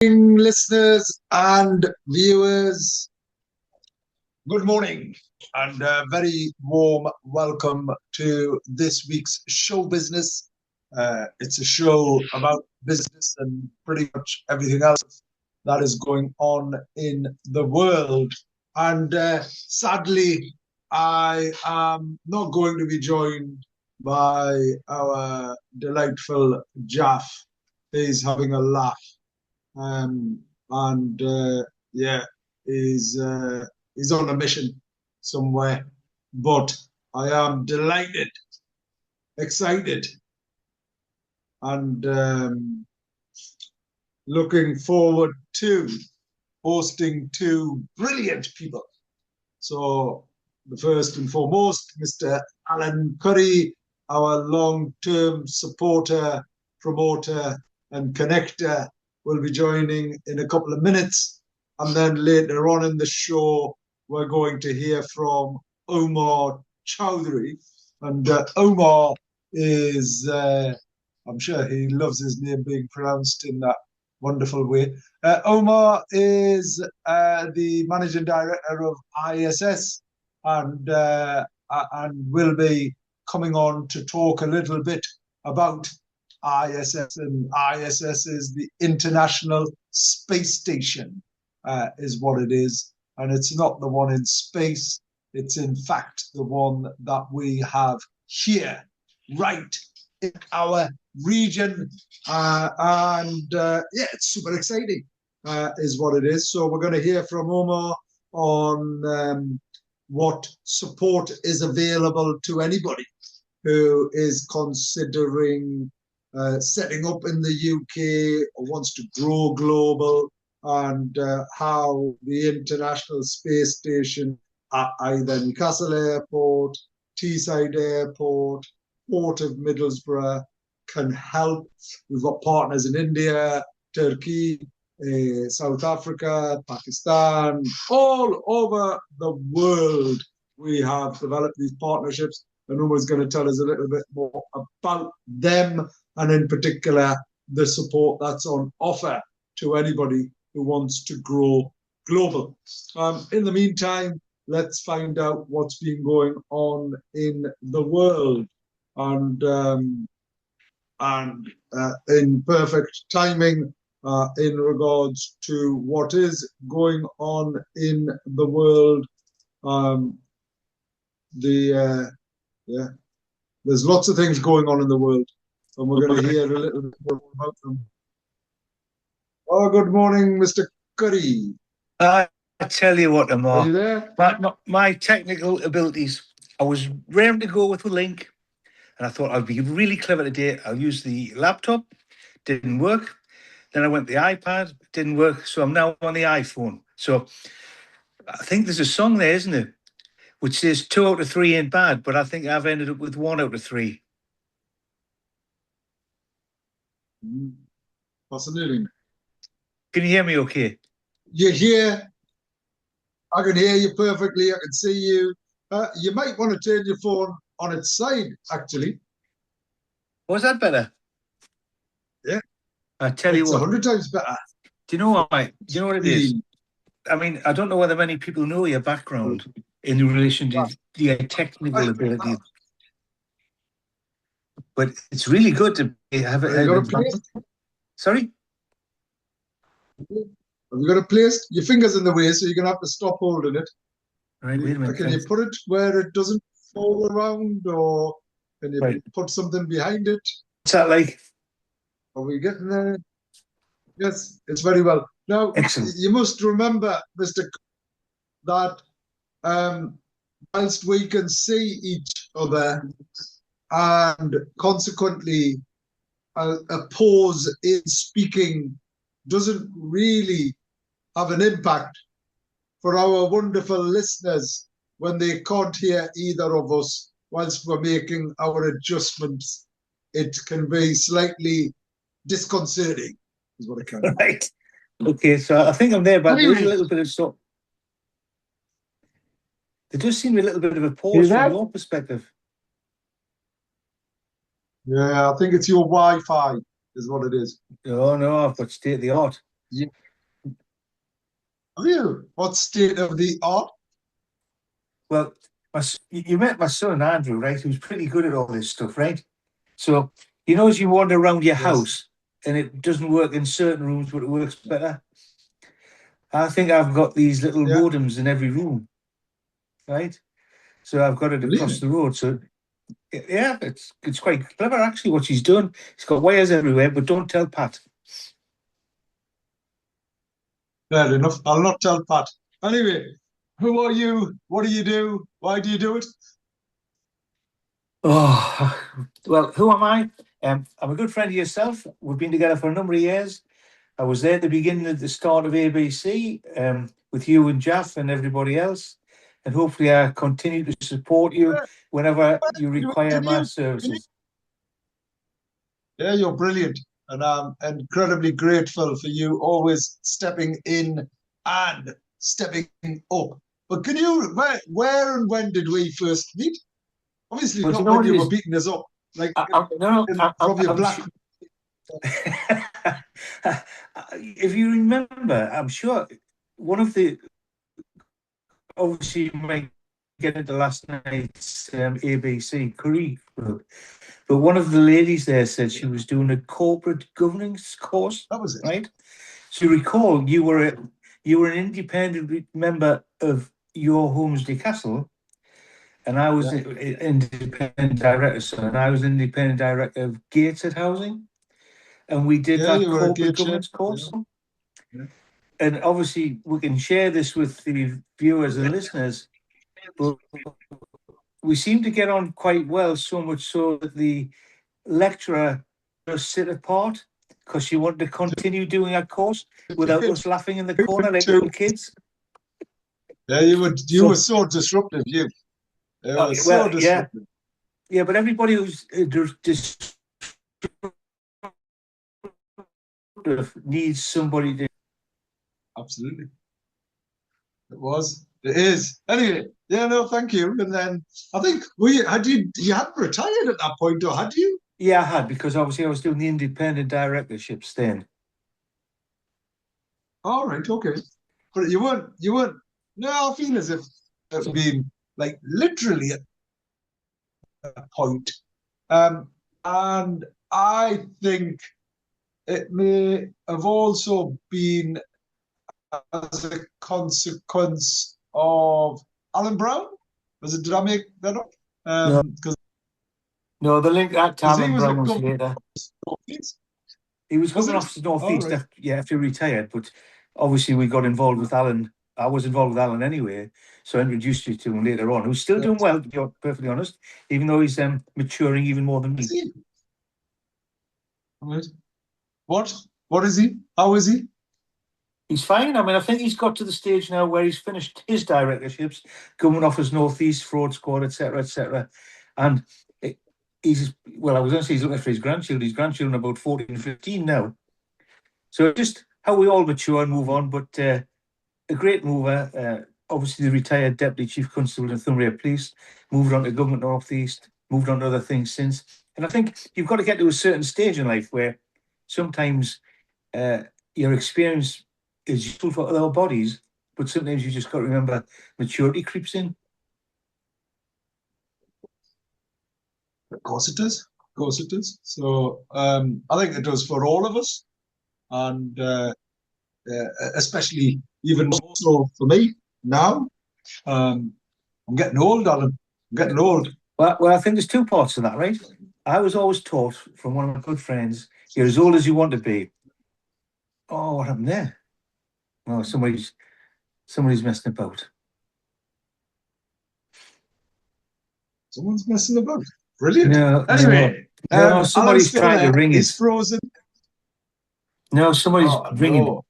Listeners and viewers, good morning and a very warm welcome to this week's show business. It's a show about business and pretty much everything else that is going on in the world. And sadly, I am not going to be joined by our delightful Jaff. He's having a laugh. And yeah, he's on a mission somewhere. But I am delighted, excited, and looking forward to hosting two brilliant people. So the first and foremost, Mr. Alan Curry, our long-term supporter, promoter, and connector, will be joining in a couple of minutes. And then later on in the show, we're going to hear from Umar Chaudhry. And Umar is, I'm sure he loves his name being pronounced in that wonderful way. Umar is the managing director of ISS and will be coming on to talk a little bit about ISS, and ISS is the International Space Station, is what it is. And it's not the one in space. It's in fact the one that we have here, right in our region. Yeah, it's super exciting, is what it is. So we're going to hear from Omar on what support is available to anybody who is considering setting up in the UK or wants to grow global, and how the International Space Station at either Newcastle Airport, Teesside Airport, Port of Middlesbrough can help. We've got partners in India, Turkey, South Africa, Pakistan, all over the world. We have developed these partnerships, and Umar's going to tell us a little bit more about them, and in particular, the support that's on offer to anybody who wants to grow global. In the meantime, let's find out what's been going on in the world. And in perfect timing, in regards to what is going on in the world, there's lots of things going on in the world, and we're going to hear a little bit more about them. Oh, good morning, Mr. Curry. I tell you what, Ammar. Are you there? My technical abilities, I was raring to go with the link, and I thought I'd be really clever today. I'll use the laptop. Didn't work. Then I went the iPad. Didn't work. So I'm now on the iPhone. So I think there's a song there, isn't it, which says 2 out of 3 ain't bad, but I think I've ended up with 1 out of 3. Fascinating. Can you hear me okay? You're here. I can hear you perfectly. I can see you. You might want to turn your phone on its side, actually. Was that better? Yeah. I tell you what. It's 100 times better. Do you know why? Do you know what it is? I mean, I don't know whether many people know your background in relation to your technical ability, but it's really good to have it. Sorry? Have you got it placed? Your finger's in the way, so you're going to have to stop holding it. Right, wait a minute. Can you put it where it doesn't fall around, or can you put something behind it? What's that like? Are we getting there? Yes, it's very well. Now, excellent. You must remember, Mr. that whilst we can see each other, and consequently a pause in speaking doesn't really have an impact for our wonderful listeners when they can't hear either of us whilst we're making our adjustments. It can be slightly disconcerting, is what it can be. Right. Okay, so I think I'm there, but there's a little bit of stop. There does seem a little bit of a pause from your perspective. Yeah, I think it's your Wi-Fi is what it is. Oh, no, I've got state of the art. Yeah. Have you? What state of the art? Well, you met my son Andrew, right? Who's pretty good at all this stuff, right? So as you wander around your Yes. house and it doesn't work in certain rooms, but it works better. I think I've got these little Yeah. modems in every room, right? So I've got it across Brilliant. the road. So yeah, it's quite clever actually what she's done. It's got wires everywhere, but don't tell Pat. Fair enough. I'll not tell Pat. Anyway, who are you? What do you do? Why do you do it? Oh, well, who am I? I'm a good friend of yourself. We've been together for a number of years. I was there at the beginning at the start of ABC with you and Jeff and everybody else. And hopefully I continue to support you whenever you require my Can you? services. Yeah, you're brilliant. And I'm incredibly grateful for you always stepping in and stepping up. But can you, where and when did we first meet? Obviously, But you not know when what it you were is? beating us up, like No, from your I'm black. if you remember, I'm sure one of the obviously you might get into last night's ABC curry club, but one of the ladies there said she was doing a corporate governance course, That was it. right? So you recall you were an independent member of Your Homes Newcastle, and I was Yeah. an independent director, and I was independent director of Gateshead Housing, and we did Yeah, that you were a corporate gate shed. governance course. Yeah. Yeah. And obviously, we can share this with the viewers and listeners, but we seem to get on quite well, so much so that the lecturer just sit apart because she wanted to continue doing our course without us laughing in the corner like Too. little kids. Yeah, you were So, so disruptive. You were so well, yeah, disruptive. but everybody who's disruptive needs somebody to. Absolutely. It was. It is. Anyway, yeah, no, thank you. And then I think you hadn't retired at that point, or had you? Yeah, I had, because obviously I was doing the independent directorships then. All right, okay. But you weren't no, I feel as if it's been like literally at a point. And I think it may have also been as a consequence of Alan Brown. Did I make that up? No, Because the link that time he and was a Brown was government later. office, He was was hooking it? off to All Northeast right. after he retired, but obviously we got involved with Alan. I was involved with Alan anyway, so I introduced you to him later on. Who's still Yeah. doing well, to be perfectly honest, even though he's maturing even more than Is me. he? All right. What? What is he? How is he? He's fine. I mean, I think he's got to the stage now where he's finished his directorships, coming off his Northeast Fraud Squad, etc., etc. And he's, well, I was going to say he's looking for his grandchildren. His grandchildren are about 14 and 15 now. So just how we all mature and move on, but a great mover. Obviously, the retired Deputy Chief Constable in Northumbria Police, moved on to Government North East, moved on to other things since. And I think you've got to get to a certain stage in life where sometimes uh, your experience is useful for other bodies, but sometimes you just got to remember maturity creeps in. Of course it is. Of course it is. So I think it does for all of us, and especially even more so for me now. I'm getting old, Alan. I'm getting old. Well, I think there's two parts to that, right? I was always taught from one of my good friends, you're as old as you want to be. Oh, what happened there? Oh, somebody's messing about. Someone's messing about. Brilliant. No, Anyway, Alan's somebody's still trying to there. ring He's us. frozen. No, somebody's Oh ringing. no.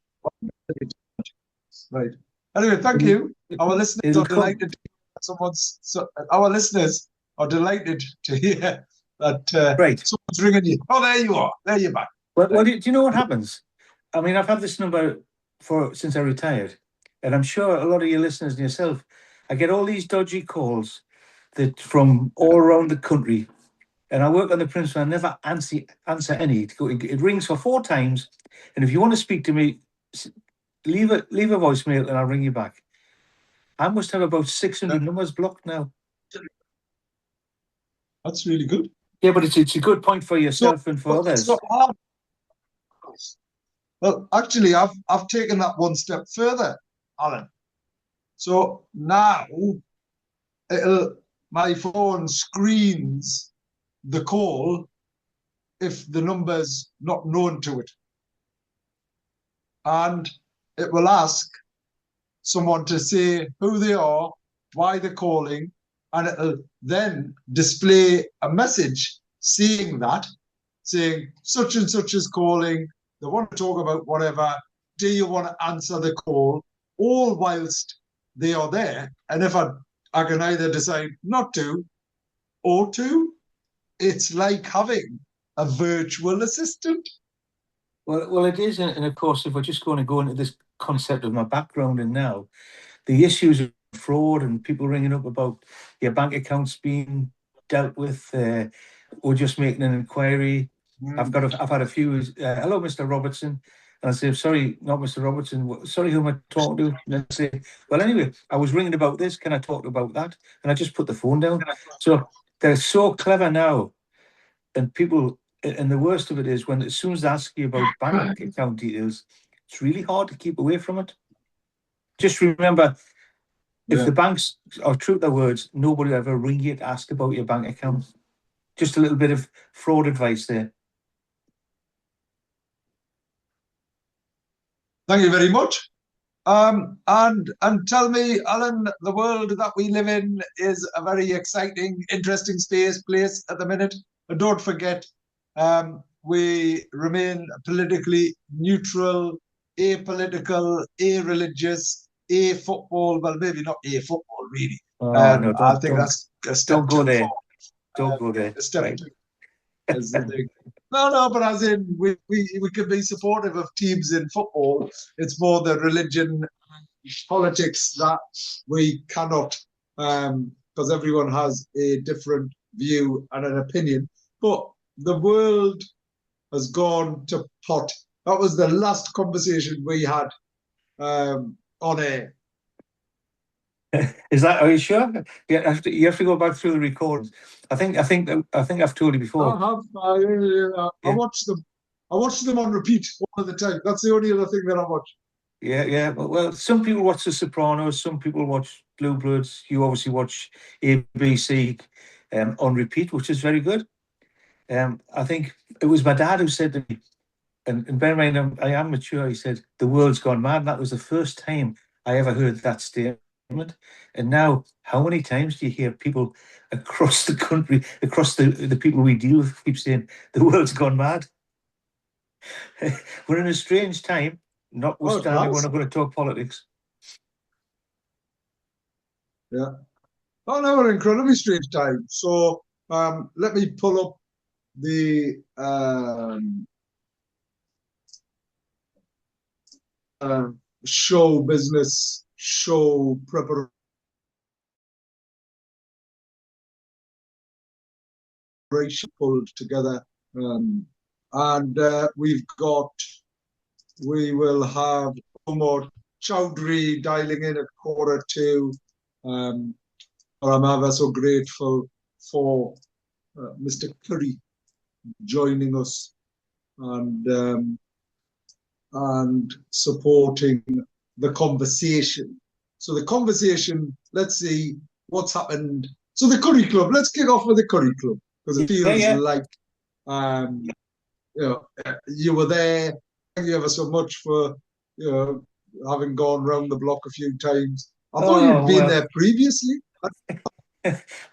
Right. Anyway, thank you. Our listeners It'll are come. delighted. Our listeners are delighted to hear that Right. someone's ringing you. Oh, there you are. There you're back. Well, Right. do you know what happens? I mean, I've had this number since I retired, and I'm sure a lot of your listeners and yourself, I get all these dodgy calls that from all around the country, and I work on the principle I never answer any. It rings for 4 times, and if you want to speak to me, leave a voicemail and I'll ring you back. I must have about 600 numbers blocked now. That's really good. Yeah, but it's a good point for yourself and for others. Well, actually, I've taken that one step further, Alan. So now my phone screens the call if the number's not known to it. And it will ask someone to say who they are, why they're calling, and it'll then display a message saying such and such is calling, they want to talk about whatever, do you want to answer the call, all whilst they are there. And if I can either decide not to or to, it's like having a virtual assistant. Well, it is, and of course, if we're just going to go into this concept of my background and now, the issues of fraud and people ringing up about your bank accounts being dealt with, or just making an inquiry. I've had a few. Hello, Mr. Robertson. And I say, sorry, not Mr. Robertson. Sorry, who am I talking to? And I say, well, anyway, I was ringing about this. Can I talk about that? And I just put the phone down. So they're so clever now, and people. And the worst of it is when, as soon as they ask you about bank account details, it's really hard to keep away from it. Just remember, if the banks are true to their words, nobody will ever ring you to ask about your bank account. Just a little bit of fraud advice there. Thank you very much. And tell me, Alan, the world that we live in is a very exciting, interesting place at the minute. And don't forget, we remain politically neutral, apolitical, a-religious, a-football. Well, maybe not a-football, really. No, I think that's a step don't go there. far. Don't go there. A step right. Is the thing. No, but as in we can be supportive of teams in football. It's more the religion, politics that we cannot, because everyone has a different view and an opinion. But the world has gone to pot. That was the last conversation we had on air. Is that? Are you sure? Yeah, you have to go back through the recordings. I think I've told you before. I watched them. I watched them on repeat all the time. That's the only other thing that I watch. Yeah. Well, some people watch The Sopranos. Some people watch Blue Bloods. You obviously watch ABC on repeat, which is very good. I think it was my dad who said to me, and bear in mind, I am mature. He said, "The world's gone mad." And that was the first time I ever heard that statement. And now, how many times do you hear people across the country, across the people we deal with, keep saying the world's gone mad? We're in a strange time, notwithstanding we're not going to talk politics. Yeah. Oh no, we're in incredibly strange time. So let me pull up the show preparation pulled together, and we will have Umar Chaudhry dialing in at 1:45. I'm ever so grateful for Mr. Curry joining us and supporting the conversation. So the conversation, let's see what's happened. So the Curry Club, let's kick off with the Curry Club, because it feels like you were there. Thank you ever so much for having gone round the block a few times. I thought you'd been there previously.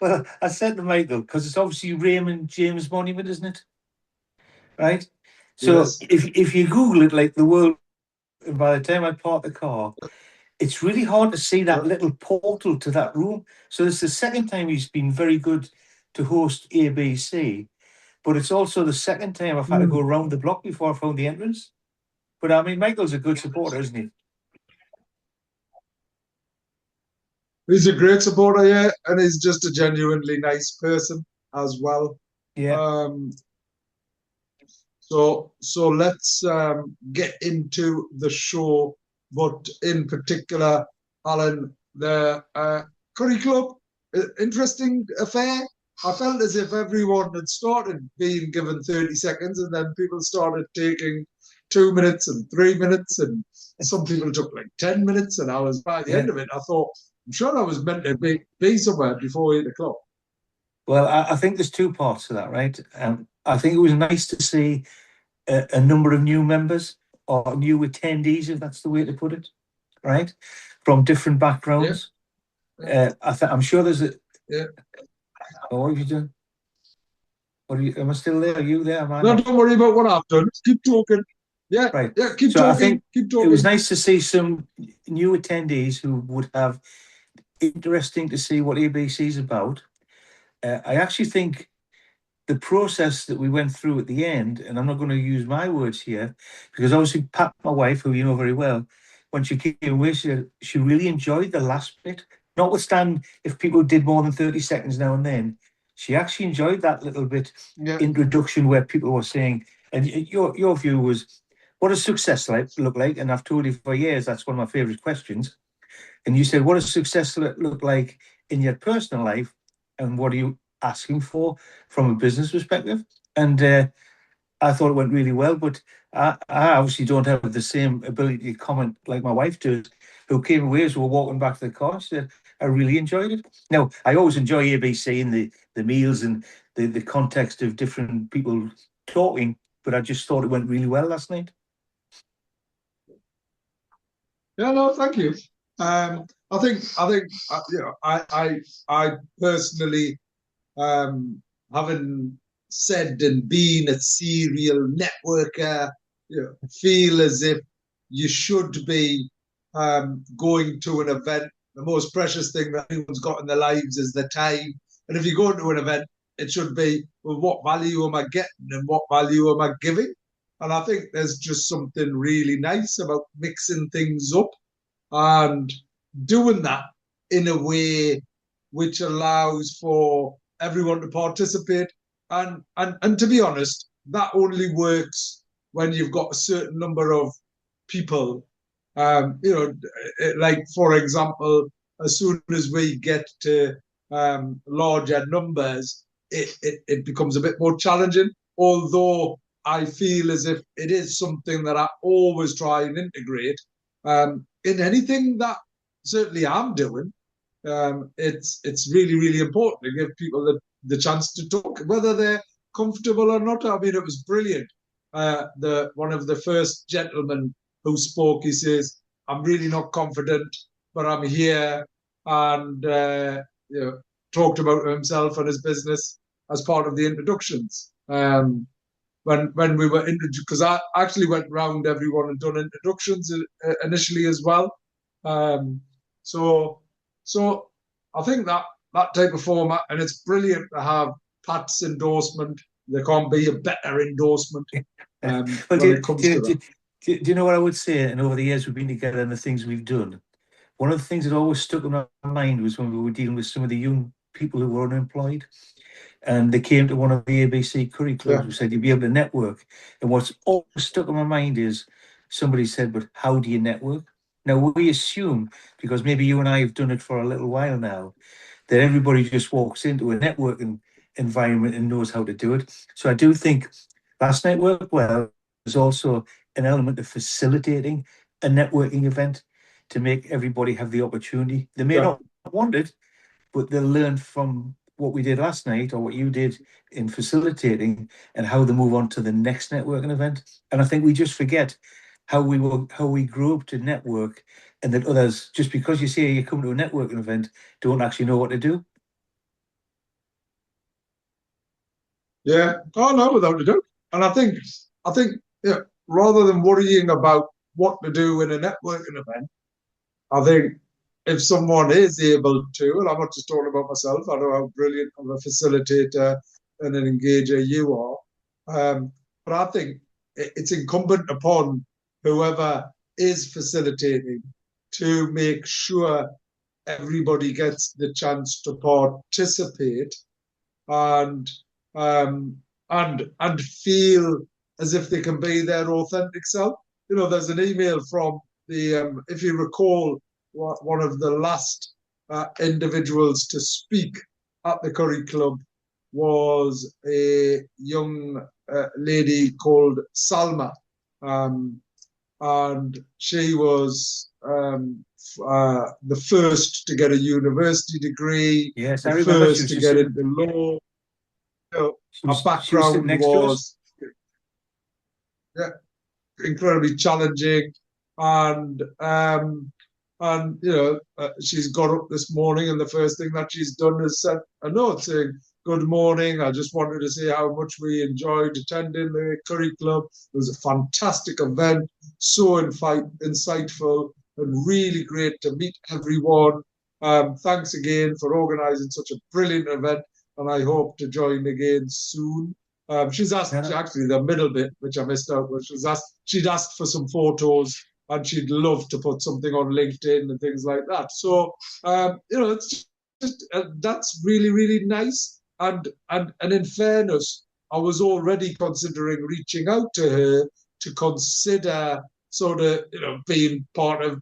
Well, I said to Michael, because it's obviously Raymond James Monument, isn't it? Right? So yes. If you Google it, like the world, by the time I park the car, it's really hard to see that little portal to that room. So it's the second time he's been very good to host ABC, but it's also the second time I've had to go around the block before I found the entrance. But I mean, Michael's a good supporter, isn't he? He's a great supporter, yeah, and he's just a genuinely nice person as well. Yeah. So let's get into the show. But in particular, Alan, the Curry Club, interesting affair. I felt as if everyone had started being given 30 seconds and then people started taking 2 minutes and 3 minutes, and some people took like 10 minutes. And I was, by the end of it, I thought, I'm sure I was meant to be somewhere before 8 o'clock. Well, I think there's two parts to that, right? I think it was nice to see a number of new members or new attendees, if that's the way to put it, right? From different backgrounds. Yeah. I'm sure there's a. Yeah. Oh, what have you done? Am I still there? Are you there? Am I No, not? don't worry about what I've done. Keep talking. Yeah, Right. yeah, keep So I talking. think Keep it was talking. nice to see some new attendees who would have interesting to see what ABC is about. I actually think the process that we went through at the end, and I'm not going to use my words here, because obviously Pat, my wife, who you know very well, when she came away, she really enjoyed the last bit. Notwithstanding if people did more than 30 seconds now and then, she actually enjoyed that little bit introduction where people were saying, and your view was, what does success look like? And I've told you for years that's one of my favorite questions. And you said, what does success look like in your personal life? And what are you asking for from a business perspective? And I thought it went really well, but I obviously don't have the same ability to comment like my wife does, who came away as we were walking back to the car. She said, I really enjoyed it. Now, I always enjoy ABC and the meals and the context of different people talking, but I just thought it went really well last night. Yeah, no, thank you. I think I personally, having said and been a serial networker, feel as if you should be going to an event. The most precious thing that anyone's got in their lives is the time. And if you go to an event, it should be, well, what value am I getting and what value am I giving? And I think there's just something really nice about mixing things up and doing that in a way which allows for everyone to participate. And to be honest, that only works when you've got a certain number of people. Like for example, as soon as we get to larger numbers, it becomes a bit more challenging. Although I feel as if it is something that I always try and integrate in anything that certainly I'm doing. It's really important to give people the chance to talk, whether they're comfortable or not. I mean, it was brilliant. The one of the first gentlemen who spoke, he says, "I'm really not confident, but I'm here," and talked about himself and his business as part of the introductions. When we were introduced, because I actually went round everyone and done introductions initially as well. Um, so so I think that type of format, and it's brilliant to have Pat's endorsement. There can't be a better endorsement Well, when it comes to that. do you know what I would say? And over the years we've been together and the things we've done, one of the things that always stuck in my mind was when we were dealing with some of the young people who were unemployed. And they came to one of the ABC curry clubs. Yeah. We said, you'd be able to network. And what's always stuck in my mind is somebody said, but how do you network? Now, we assume, because maybe you and I have done it for a little while now, that everybody just walks into a networking environment and knows how to do it. So I do think last night worked well. There's also an element of facilitating a networking event to make everybody have the opportunity. They may Yeah. not want it, but they'll learn from what we did last night or what you did in facilitating and how they move on to the next networking event. And I think we just forget how we grew up to network, and that others, just because you say you come to a networking event, don't actually know what to do. Yeah. Oh no, without a doubt. And I think yeah, rather than worrying about what to do in a networking event, I think if someone is able to, and I'm not just talking about myself, I know how brilliant of a facilitator and an engager you are, but I think it's incumbent upon whoever is facilitating to make sure everybody gets the chance to participate and um, and feel as if they can be their authentic self. You know, there's an email from if you recall, one of the last individuals to speak at the Curry Club was a young lady called Salma. And she was the first to get a university degree, Yes, I the remember first to get into law. You know, her she was sitting background next to us. was yeah, incredibly challenging, and you know, she's got up this morning, and the first thing that she's done is sent a note saying, "Good morning. I just wanted to say how much we enjoyed attending the Curry Club. It was a fantastic event, so insightful, and really great to meet everyone. Thanks again for organising such a brilliant event, and I hope to join again soon." She's asked, actually, the middle bit, which I missed out, was she'd asked for some photos, and she'd love to put something on LinkedIn and things like that. So, you know, it's just that's really, really nice. And in fairness, I was already considering reaching out to her to consider sort of, you know, being part of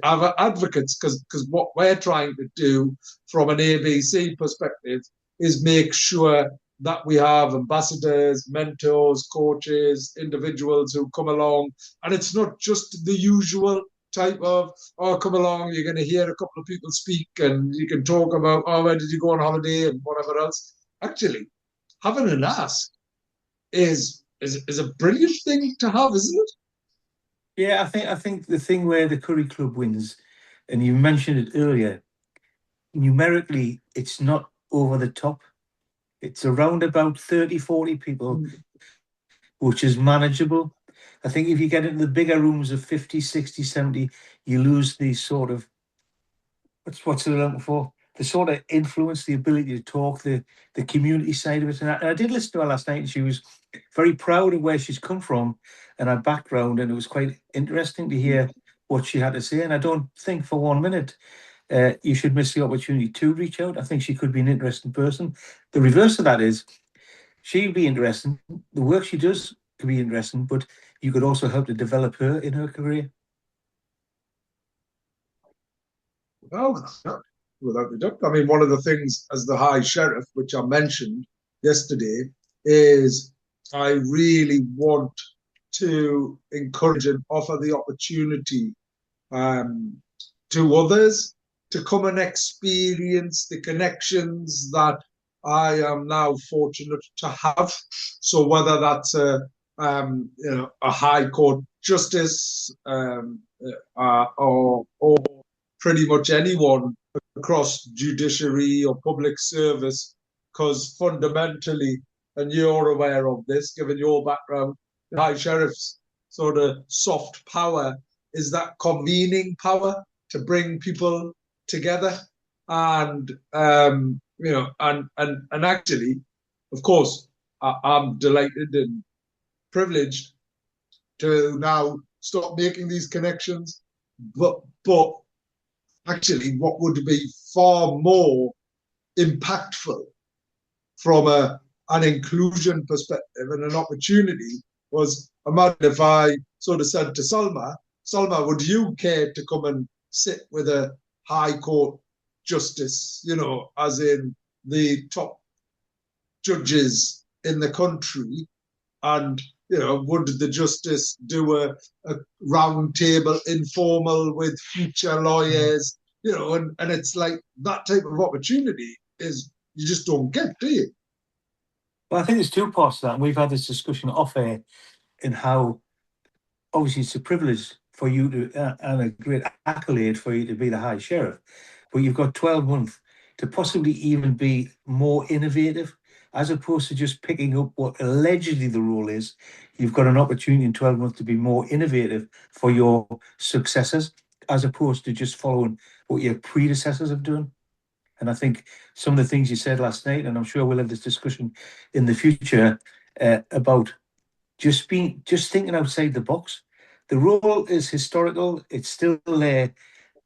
our advocates, because what we're trying to do from an ABC perspective is make sure that we have ambassadors, mentors, coaches, individuals who come along. And it's not just the usual type of, oh, come along, you're going to hear a couple of people speak and you can talk about, oh, where did you go on holiday and whatever else. Actually, having an ask is a brilliant thing to have, isn't it? Yeah, I think the thing where the Curry Club wins, and you mentioned it earlier, numerically, it's not over the top. It's around about 30, 40 people, which is manageable. I think if you get into the bigger rooms of 50, 60, 70, you lose the sort of, what's it looking for? The sort of influence, the ability to talk, the community side of it. And I did listen to her last night, and she was very proud of where she's come from and her background. And it was quite interesting to hear what she had to say. And I don't think for 1 minute you should miss the opportunity to reach out. I think she could be an interesting person. The reverse of that is she'd be interesting. The work she does could be interesting, but you could also help to develop her in her career. Well, without a doubt. I mean, one of the things as the High Sheriff, which I mentioned yesterday, is I really want to encourage and offer the opportunity to others to come and experience the connections that I am now fortunate to have. So whether that's you know, a High Court justice or pretty much anyone across judiciary or public service, because fundamentally, and you're aware of this, given your background, the High Sheriff's sort of soft power is that convening power to bring people together. And you know, and actually, of course, I'm delighted and privileged to now start making these connections. But actually, what would be far more impactful from an inclusion perspective and an opportunity was, imagine if I sort of said to Salma, would you care to come and sit with a High Court justice, you know, as in the top judges in the country? And, you know, would the justice do a round table informal with future lawyers? You know, and it's like that type of opportunity is you just don't get, do you? Well, I think there's two parts to that. And we've had this discussion off air in how obviously it's a privilege for you to, and a great accolade for you to be the High Sheriff, but you've got 12 months to possibly even be more innovative, as opposed to just picking up what allegedly the role is. You've got an opportunity in 12 months to be more innovative for your successors, as opposed to just following what your predecessors have done. And I think some of the things you said last night, and I'm sure we'll have this discussion in the future about just thinking outside the box. The role is historical, it's still there,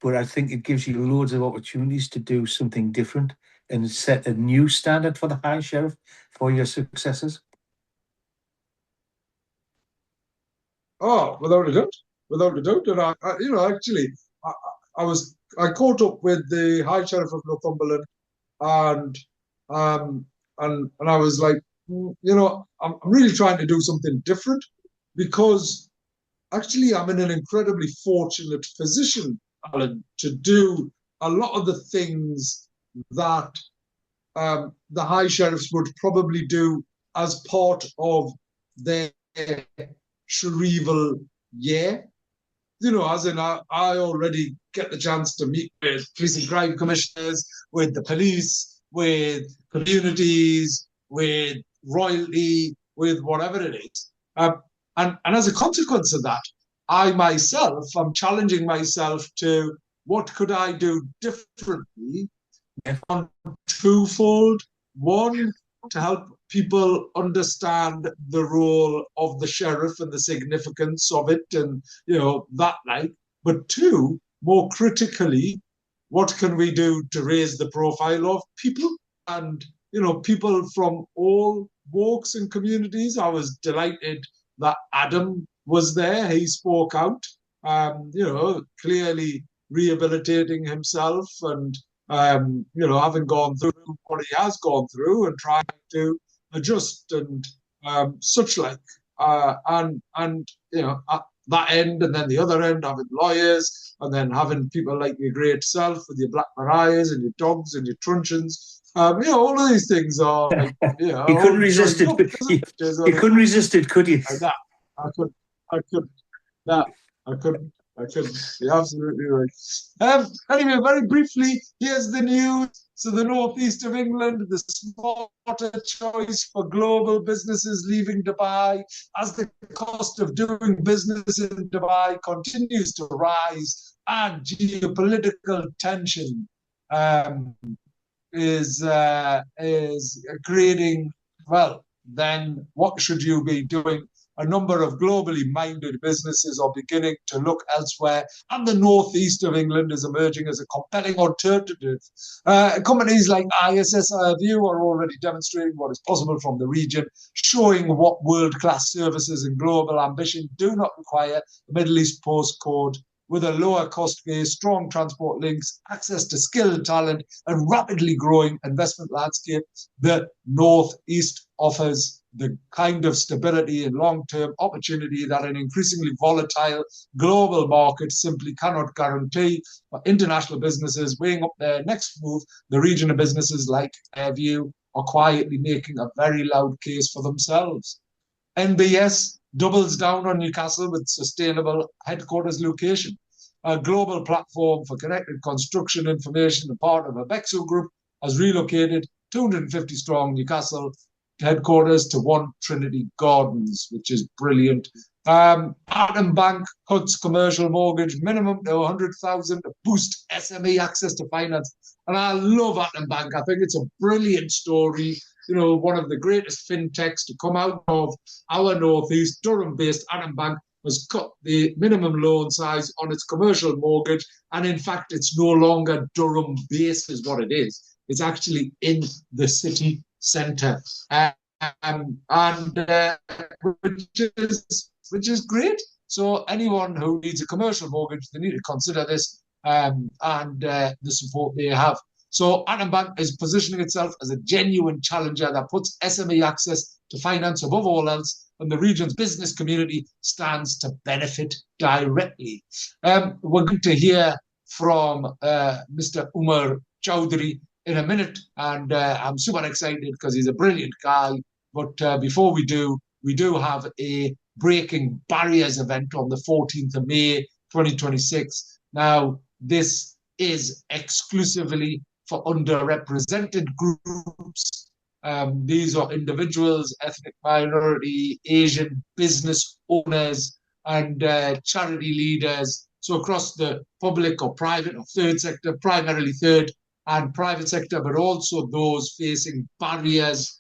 but I think it gives you loads of opportunities to do something different and set a new standard for the High Sheriff for your successors. Oh, without a doubt. And actually, I, I caught up with the High Sheriff of Northumberland, and um, and I was like, I'm really trying to do something different because actually I'm in an incredibly fortunate position, Alan, to do a lot of the things that the High Sheriffs would probably do as part of their Shrivel year. As in, I already get the chance to meet with police and crime commissioners, with the police, with communities, with royalty, with whatever it is. And as a consequence of that, I myself am challenging myself to what could I do differently on twofold. One, to help people understand the role of the sheriff and the significance of it, and that like. But two, more critically, what can we do to raise the profile of people and people from all walks and communities? I was delighted that Adam was there. He spoke out, clearly rehabilitating himself and having gone through what he has gone through and trying to adjust and such like. And at that end, and then the other end, having lawyers, and then having people like your great self with your Black Mariahs and your dogs and your truncheons. All of these things are like, You couldn't resist it. You couldn't resist it, could you? Like that. I could, that I couldn't. I couldn't. You're absolutely right. Anyway, very briefly, here's the news. So the northeast of England, the smarter choice for global businesses leaving Dubai, as the cost of doing business in Dubai continues to rise, and geopolitical tension is creating. Well, then what should you be doing? A number of globally minded businesses are beginning to look elsewhere, and the northeast of England is emerging as a compelling alternative. Companies like ISS View are already demonstrating what is possible from the region, showing what world-class services and global ambition do not require a Middle East postcode. With a lower cost base, strong transport links, access to skilled talent, and rapidly growing investment landscape, the Northeast offers the kind of stability and long-term opportunity that an increasingly volatile global market simply cannot guarantee. For international businesses weighing up their next move, the regional businesses like Airview are quietly making a very loud case for themselves. NBS doubles down on Newcastle with sustainable headquarters location. A global platform for connected construction information, and part of a Bexo group, has relocated 250 strong Newcastle headquarters to One Trinity Gardens, which is brilliant. Atom Bank cuts commercial mortgage minimum to 100,000 to boost SME access to finance. And I love Atom Bank. I think it's a brilliant story. One of the greatest fintechs to come out of our northeast, Durham-based Atom Bank has cut the minimum loan size on its commercial mortgage. And in fact, it's no longer Durham-based is what it is. It's actually in the city centre. Which is great. So anyone who needs a commercial mortgage, they need to consider this and the support they have. So Atom Bank is positioning itself as a genuine challenger that puts SME access to finance above all else, and the region's business community stands to benefit directly. We're going to hear from Mr. Umar Chaudhry in a minute, and I'm super excited because he's a brilliant guy. But before we do have a Breaking Barriers event on the 14th of May, 2026. Now, this is exclusively for underrepresented groups. These are individuals, ethnic minority, Asian business owners, and charity leaders. So across the public or private or third sector, primarily third and private sector, but also those facing barriers.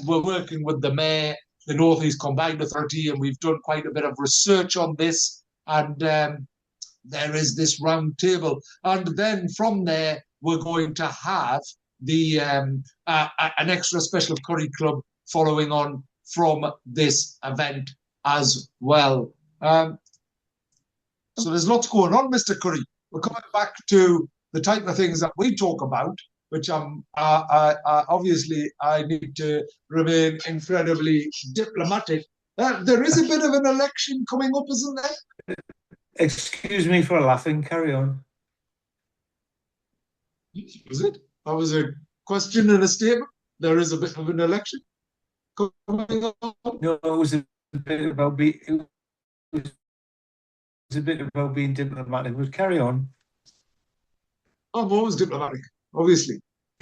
We're working with the Mayor, the North East Combined Authority, and we've done quite a bit of research on this. And there is this round table. And then from there, we're going to have the an extra special curry club following on from this event as well. So there's lots going on, Mr. Curry. We're coming back to the type of things that we talk about, which obviously I need to remain incredibly diplomatic. There is a bit of an election coming up, isn't there? Excuse me for laughing. Carry on. Was it? That was a question and a statement. There is a bit of an election coming up. No, it was a bit about being. It's a bit about being diplomatic, but carry on. I'm always diplomatic, obviously.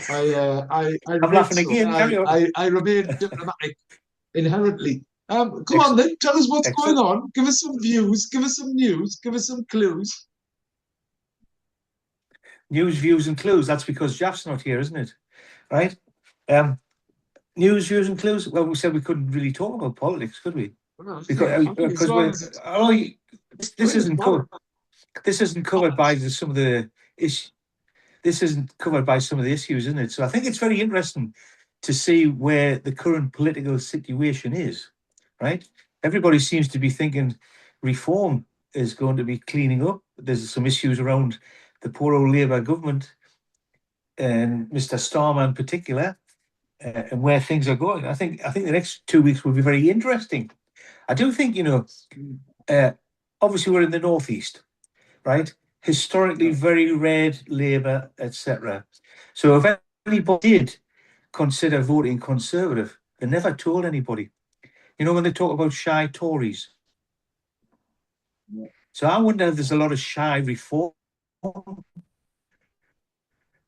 I'm laughing again. Carry on. I remain diplomatic inherently. Come on then, tell us what's going on. Give us some views, give us some news, give us some clues. News, views, and clues. That's because Jaff's not here, isn't it? Right? News, views, and clues. Well, we said we couldn't really talk about politics, could we? Well, Because this isn't covered. This isn't covered by some of the issues. This isn't covered by some of the issues, isn't it? So I think it's very interesting to see where the current political situation is. Right? Everybody seems to be thinking reform is going to be cleaning up. There's some issues around the poor old Labour government and Mr. Starmer in particular, and where things are going. I think the next 2 weeks will be very interesting. I do think, obviously we're in the northeast, right? Historically very red Labour, etc. So if anybody did consider voting Conservative, they never told anybody. You know, when they talk about shy Tories. So I wonder if there's a lot of shy reform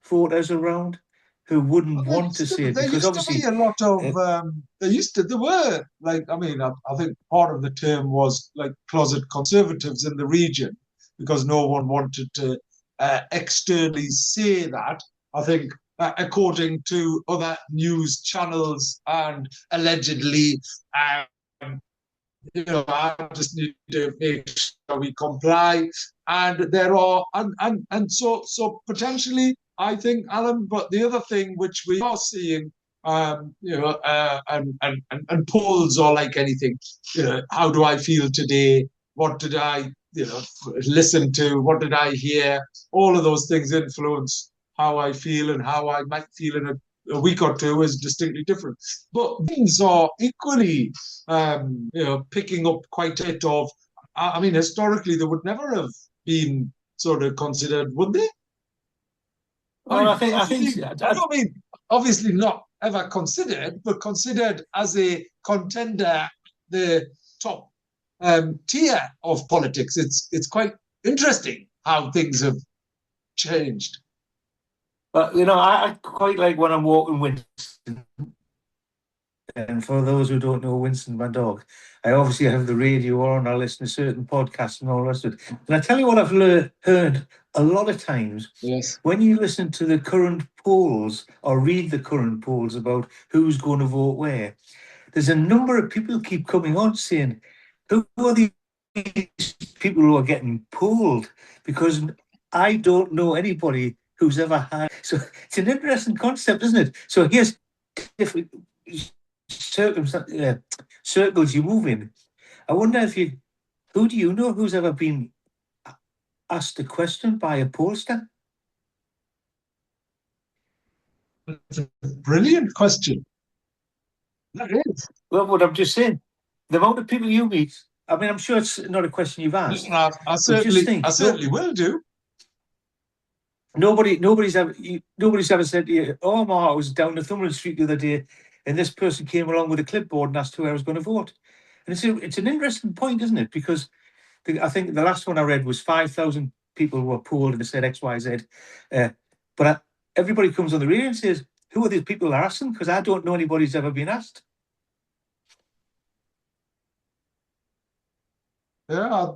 voters around who wouldn't want to see it, because obviously there used to be a lot of there were, like, I mean, I think part of the term was like closet conservatives in the region, because no one wanted to externally say that. I think according to other news channels, and allegedly, I just need to make sure we comply. And there are, and so potentially, I think, Alan. But the other thing which we are seeing, and polls are like anything. How do I feel today? What did I, listen to? What did I hear? All of those things influence how I feel, and how I might feel in a week or two is distinctly different. But things are equally, picking up quite a bit of. I mean, historically, they would never have been sort of considered, would they? Well, I don't mean obviously not ever considered, but considered as a contender, the top tier of politics. It's quite interesting how things have changed. But I quite like when I'm walking Winston. And for those who don't know Winston, my dog, I obviously have the radio on. I listen to certain podcasts and all the rest of it. And I tell you what, I've heard a lot of times. Yes. When you listen to the current polls or read the current polls about who's going to vote where, there's a number of people who keep coming on saying, who are these people who are getting polled? Because I don't know anybody who's ever had. So it's an interesting concept, isn't it? So here's different circles you move in. I wonder who do you know who's ever been asked a question by a pollster? That's a brilliant question. That is. Well, what I'm just saying, the amount of people you meet. I mean, I'm sure it's not a question you've asked. I certainly will do. Nobody's ever said to you, "Oh, Ammar, I was down Northumberland Street the other day, and this person came along with a clipboard and asked who I was going to vote." And it's an interesting point, isn't it? Because I think the last one I read was 5,000 people were polled and they said X, Y, Z. But everybody comes on the radio and says, "Who are these people they're asking?" Because I don't know anybody who's ever been asked. Yeah,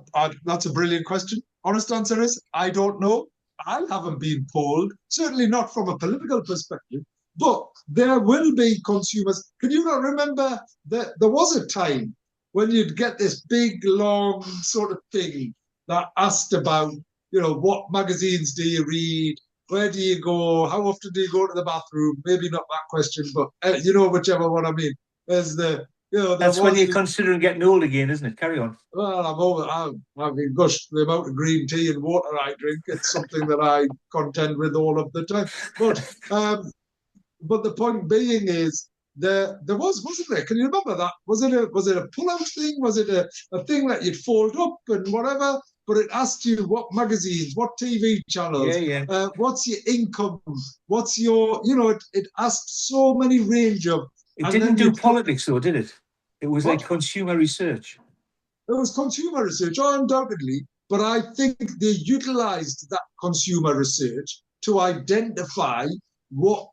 that's a brilliant question. Honest answer is, I don't know. I haven't been polled, certainly not from a political perspective, but there will be consumers. Can you not remember that there was a time when you'd get this big, long sort of thing that asked about, what magazines do you read? Where do you go? How often do you go to the bathroom? Maybe not that question, but, whichever one I mean. There's the there That's when was you're considering getting old again, isn't it? Carry on. well, I've been gushed the amount of green tea and water I drink. It's something that I contend with all of the time. But the point being is there wasn't there? Can you remember that? Was it a pull-out thing? Was it a thing that you'd fold up and whatever? But it asked you what magazines, what TV Yeah, channels, yeah. what's your income, what's your, it asked so many range of, It and didn't then do you'd put politics, though, did it? It was like what? consumer research. It was consumer research, undoubtedly, but I think they utilized that consumer research to identify what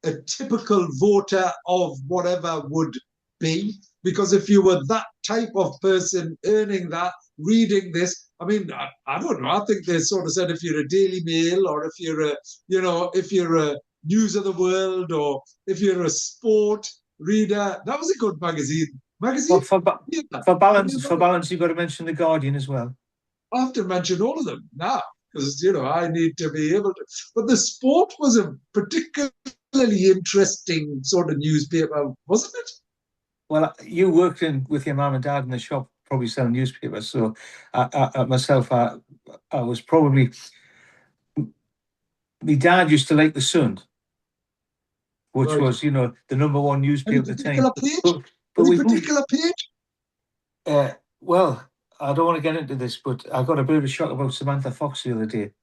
a typical voter of whatever would be. Because if you were that type of person earning that, reading this, I mean, I don't know. I think they sort of said if you're a Daily Mail or if you're if you're a News of the World or if you're a sport reader, that was a good magazine. Well, Magazine? Yeah. for balance, you've got to mention the Guardian as well. I have to mention all of them now because I need to be able to. But the sport was a particularly interesting sort of newspaper, wasn't it? Well, you worked with your mum and dad in the shop, probably selling newspapers. So, myself, I was probably. My dad used to like the Sun, which Right. was, the number one Any newspaper at the time. particular page? But Any we've moved. particular page? Well, I don't want to get into this, but I got a bit of a shock about Samantha Fox the other day.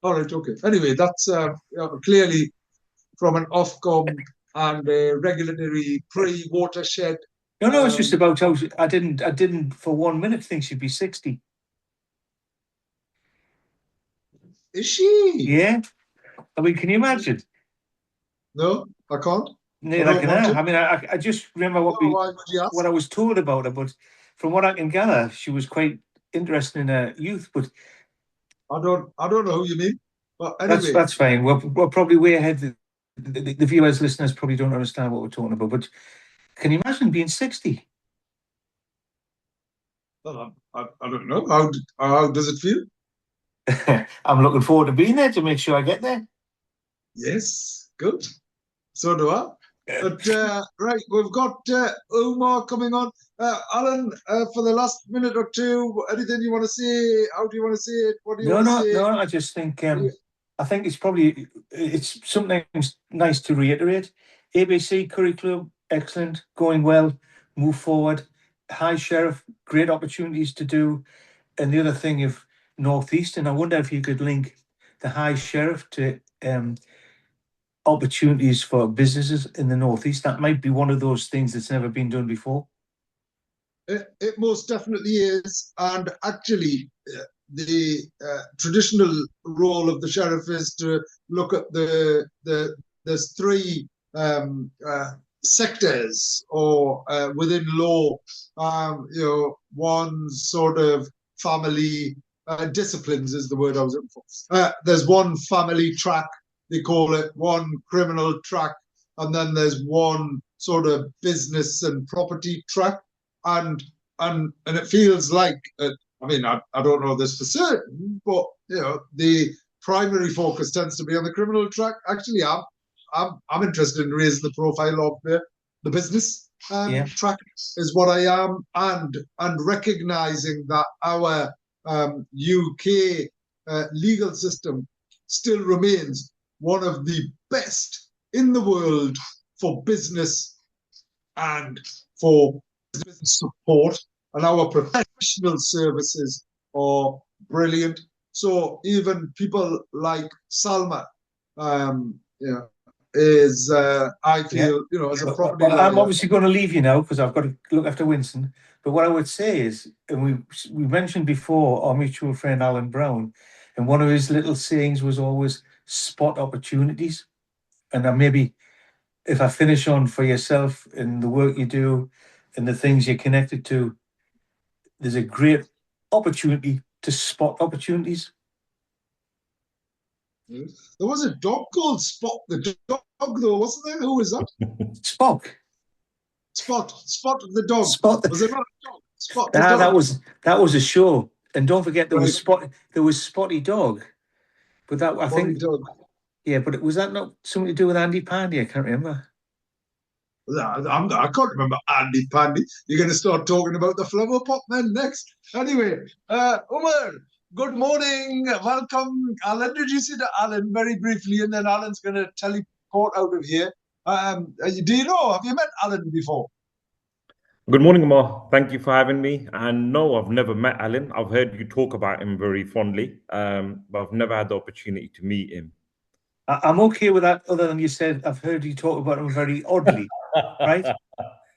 All right, okay. Anyway, that's clearly from an Ofcom and a regulatory pre-watershed. No, it's just about how I didn't for 1 minute think she'd be 60. Is she? Yeah. I mean, can you imagine? No, I can't. Neither I don't can want I. to. I mean, I just remember Why would you ask? what I was told about her, but from what I can gather, she was quite interested in her youth. But I don't know who you mean. But that's anyway, that's fine. We're probably way ahead. The viewers, listeners probably don't understand what we're talking about. But can you imagine being 60? well, I don't know. How does it feel? I'm looking forward to being there to make sure I get there. Yes, good. So do I. But right, we've got Umar coming on. Alan, for the last minute or two, anything you want to say? How do you want to say it? What do you No, want to no, say? no. I just think I think it's something nice to reiterate. ABC curriculum, excellent, going well, move forward. High Sheriff, great opportunities to do. And the other thing, if Northeastern, I wonder if you could link the High Sheriff to opportunities for businesses in the Northeast. That might be one of those things that's never been done before. It most definitely is. And actually, the traditional role of the sheriff is to look at there's three sectors or within law, one sort of family disciplines is the word I was looking for. There's one family track, they call it, one criminal track, and then there's one sort of business and property track. And it feels like I mean, I don't know this for certain, but the primary focus tends to be on the criminal track. Actually, I'm interested in raising the profile of the business track is what I am, and recognizing that our UK legal system still remains one of the best in the world for business and for business support, and our professional services are brilliant. So even people like Salma, is I feel as a property Well, I'm lawyer. obviously going to leave you now because I've got to look after Winston. But what I would say is, and we mentioned before our mutual friend Alan Brown, and one of his little sayings was always spot opportunities. And maybe if I finish on for yourself and the work you do and the things you're connected to, there's a great opportunity to spot opportunities. There was a dog called Spot the dog, though, wasn't there? Who was that? Spock. Spot the dog. Spot. Was there not a dog? Spot the dog. That was a show. And don't forget there was Right. Spotty Dog. But that Spotty dog. yeah, but was that not something to do with Andy Pandy? I can't remember. I can't remember Andy Pandy. You're going to start talking about the flower pot then next. Anyway, Umar, good morning. Welcome. I'll introduce you to Alan very briefly, and then Alan's going to teleport out of here. Do you know, have you met Alan before? Good morning, Ammar. Thank you for having me. And no, I've never met Alan. I've heard you talk about him very fondly, but I've never had the opportunity to meet him. I'm okay with that, other than you said, I've heard you talk about him very oddly, right?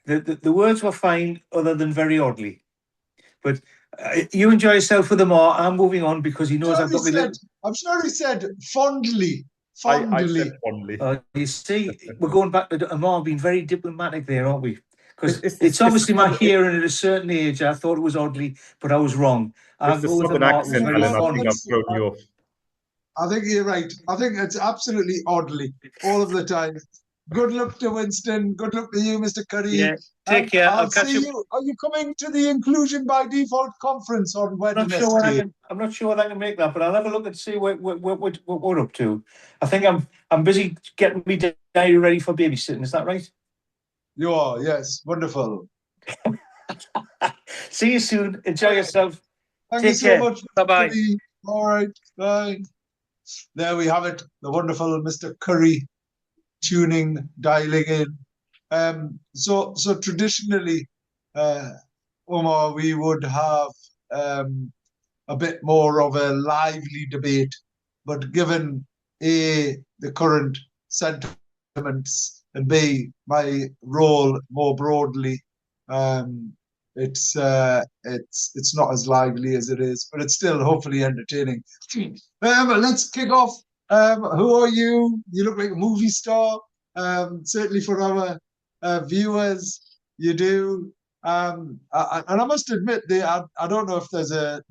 The words were fine, other than very oddly. But you enjoy yourself with Ammar. I'm moving on because he knows I've got me. I'm sure he said fondly. I said fondly. You see, we're going back to Ammar being very diplomatic there, aren't we? Because it's obviously my hearing at a certain age. I thought it was oddly, but I was wrong. It's the southern accent, Alan. I think I've thrown you off. I think you're right. I think it's absolutely oddly all of the time. Good luck to Winston. Good luck to you, Mr. Curry. Yeah, take care. I'll see you. Are you coming to the Inclusion by Default conference on Wednesday? I'm not sure I can make that, but I'll have a look and see what we're up to. I think I'm busy getting me diary ready for babysitting. Is that right? You are, yes. Wonderful. See you soon. Enjoy yourself. Thank you so much. Bye-bye. All right. Bye. There we have it. The wonderful Mr. Curry tuning, dialing in. So traditionally, Umar, we would have a bit more of a lively debate, but given A, the current sentiments, and B, my role more broadly, it's not as lively as it is, but it's still hopefully entertaining. Let's kick off. Who are you? You look like a movie star. Certainly for our viewers, you do. And I must admit, I don't know if there's a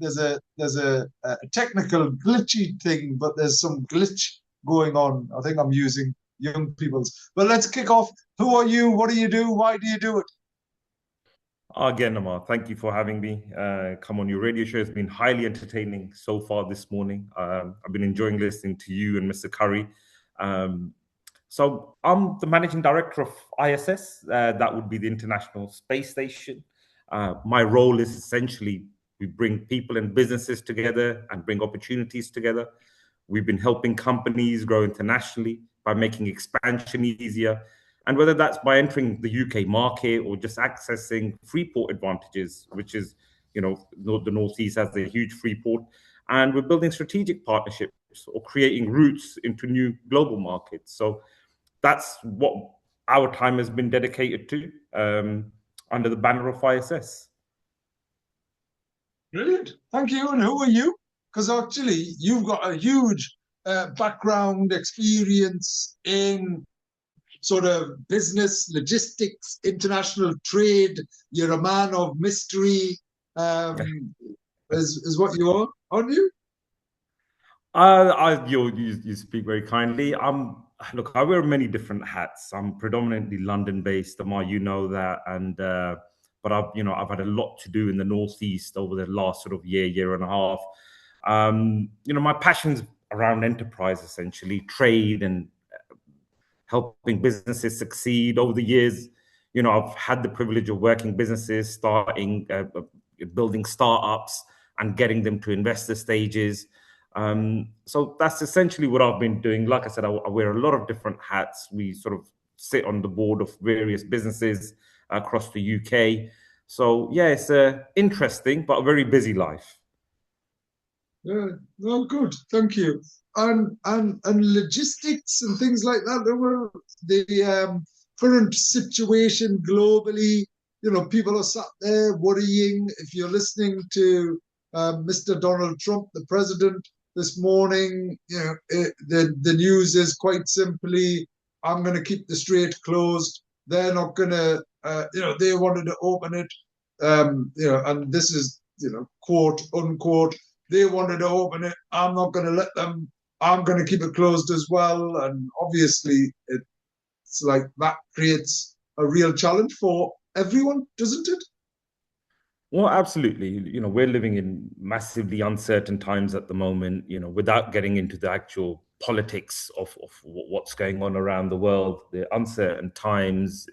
technical glitchy thing, but there's some glitch going on. I think I'm using young people's. But let's kick off. Who are you? What do you do? Why do you do it? Again, Ammar, thank you for having me come on your radio show. It's been highly entertaining so far this morning. I've been enjoying listening to you and Mr. Curry. So I'm the managing director of ISS. That would be the International Space Station. My role is essentially we bring people and businesses together and bring opportunities together. We've been helping companies grow internationally by making expansion easier. And whether that's by entering the UK market or just accessing free port advantages, which is, the Northeast has a huge free port. And we're building strategic partnerships or creating routes into new global markets. So that's what our time has been dedicated to under the banner of ISS. Brilliant. Thank you. And who are you? Because actually, you've got a huge background experience in sort of business, logistics, international trade. You're a man of mystery, is what you are, aren't you? You speak very kindly. Look, I wear many different hats. I'm predominantly London-based, Ammar, you know that, and but I've had a lot to do in the Northeast over the last sort of year and a half. My passion's around enterprise, essentially, trade and helping businesses succeed. Over the years, I've had the privilege of working businesses, starting, building startups and getting them to investor stages. So that's essentially what I've been doing. Like I said, I wear a lot of different hats. We sort of sit on the board of various businesses across the UK. So yeah, it's interesting, but a very busy life. Yeah, well, good. Thank you. And logistics and things like that. The current situation globally. People are sat there worrying. If you're listening to Mr. Donald Trump, the president, this morning, the news is quite simply, I'm going to keep the strait closed. They're not going to, they wanted to open it, and this is, quote unquote. They wanted to open it. I'm not going to let them. I'm going to keep it closed as well. And obviously, it's like that creates a real challenge for everyone, doesn't it? Well, absolutely. We're living in massively uncertain times at the moment, without getting into the actual politics of what's going on around the world. The uncertain times